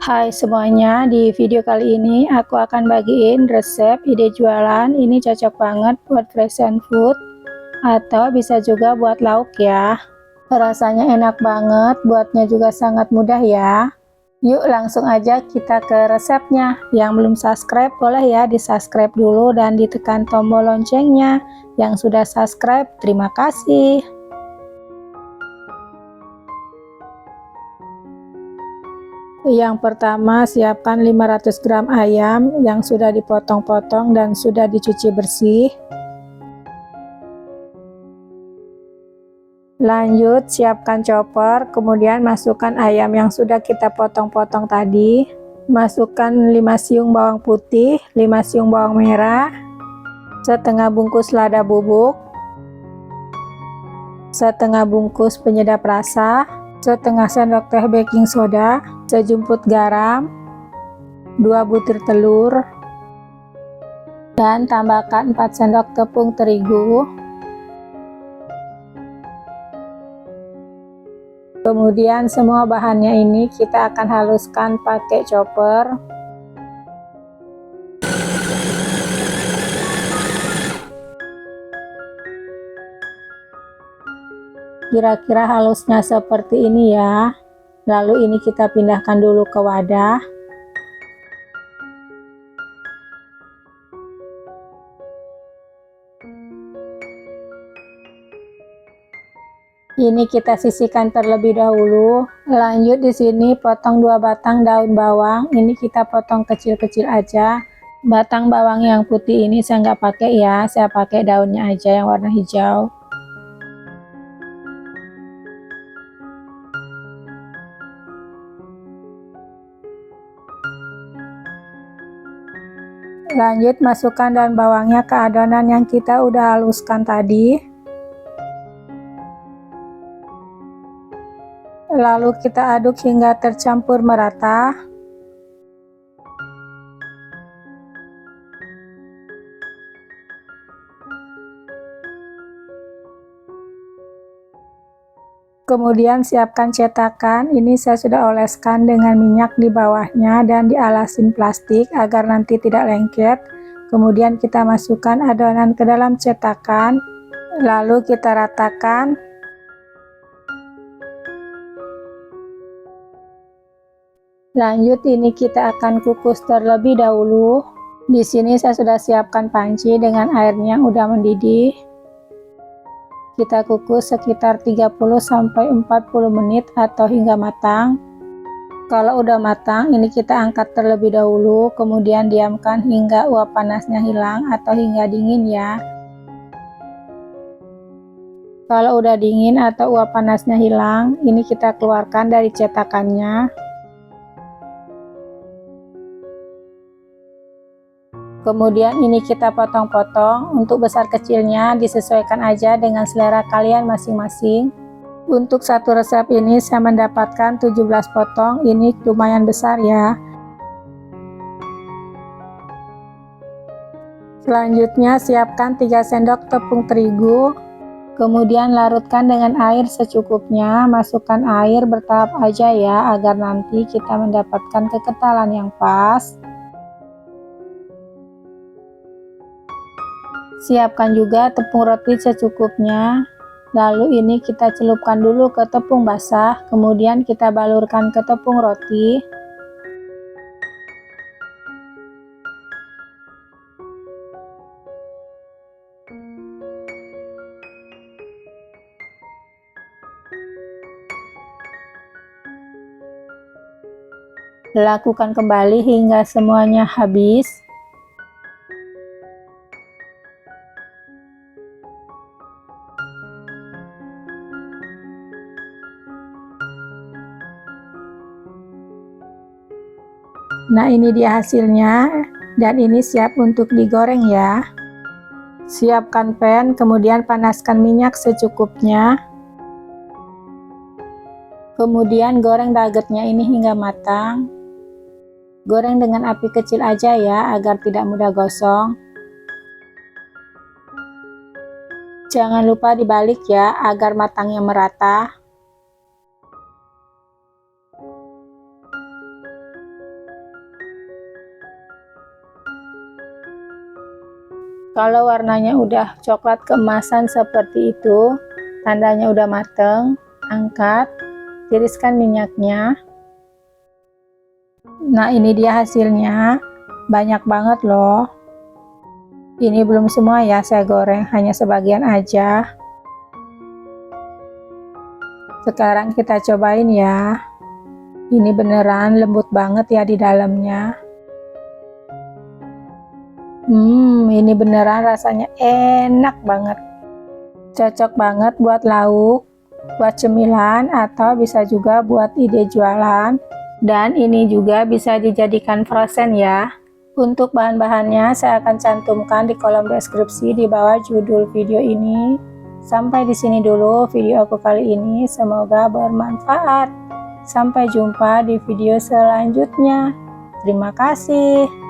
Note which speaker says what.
Speaker 1: Hai semuanya, di video kali ini aku akan bagiin resep ide jualan. Ini cocok banget buat frozen food atau bisa juga buat lauk ya. Rasanya enak banget, buatnya juga sangat mudah ya. Yuk langsung aja kita ke resepnya. Yang belum subscribe boleh ya di subscribe dulu dan ditekan tombol loncengnya. Yang sudah subscribe terima kasih. Yang pertama, siapkan 500 gram ayam yang sudah dipotong-potong dan sudah dicuci bersih. Lanjut, siapkan chopper, kemudian masukkan ayam yang sudah kita potong-potong tadi. Masukkan 5 siung bawang putih, 5 siung bawang merah, setengah bungkus lada bubuk, setengah bungkus penyedap rasa, setengah sendok teh baking soda, sejumput garam, 2 butir telur, dan tambahkan 4 sendok tepung terigu. Kemudian semua bahannya ini kita akan haluskan pakai chopper. Kira-kira halusnya seperti ini ya. Lalu ini kita pindahkan dulu ke wadah. Ini kita sisihkan terlebih dahulu. Lanjut di sini potong 2 batang daun bawang. Ini kita potong kecil-kecil aja. Batang bawang yang putih ini saya nggak pakai ya, saya pakai daunnya aja yang warna hijau. Lanjut masukkan daun bawangnya ke adonan yang kita udah haluskan tadi. Lalu kita aduk hingga tercampur merata. Kemudian siapkan cetakan. Ini saya sudah oleskan dengan minyak di bawahnya dan dialasin plastik agar nanti tidak lengket. Kemudian kita masukkan adonan ke dalam cetakan, lalu kita ratakan. Lanjut ini kita akan kukus terlebih dahulu. Di sini saya sudah siapkan panci dengan airnya yang udah mendidih. Kita kukus sekitar 30-40 menit atau hingga matang. Kalau udah matang, ini kita angkat terlebih dahulu, kemudian diamkan hingga uap panasnya hilang atau hingga dingin ya. Kalau udah dingin atau uap panasnya hilang, ini kita keluarkan dari cetakannya. Kemudian ini kita potong-potong. Untuk besar kecilnya disesuaikan aja dengan selera kalian masing-masing. Untuk satu resep ini saya mendapatkan 17 potong. Ini lumayan besar ya. Selanjutnya siapkan 3 sendok tepung terigu. Kemudian larutkan dengan air secukupnya. Masukkan air bertahap aja ya, agar nanti kita mendapatkan kekentalan yang pas. Siapkan juga tepung roti secukupnya. Lalu ini kita celupkan dulu ke tepung basah, kemudian kita balurkan ke tepung roti. Lakukan kembali hingga semuanya habis. Nah ini dia hasilnya, dan ini siap untuk digoreng ya. Siapkan pan, kemudian panaskan minyak secukupnya. Kemudian goreng nuggetnya ini hingga matang. Goreng dengan api kecil aja ya, agar tidak mudah gosong. Jangan lupa dibalik ya, agar matangnya merata. Kalau warnanya udah coklat keemasan seperti itu, tandanya udah mateng. Angkat, tiriskan minyaknya. Nah, ini dia hasilnya. Banyak banget loh. Ini belum semua ya saya goreng, hanya sebagian aja. Sekarang kita cobain ya. Ini beneran lembut banget ya di dalamnya. Ini beneran rasanya enak banget. Cocok banget buat lauk, buat cemilan, atau bisa juga buat ide jualan. Dan ini juga bisa dijadikan frozen ya. Untuk bahan-bahannya saya akan cantumkan di kolom deskripsi di bawah judul video ini. Sampai di sini dulu video aku kali ini, semoga bermanfaat. Sampai jumpa di video selanjutnya. Terima kasih.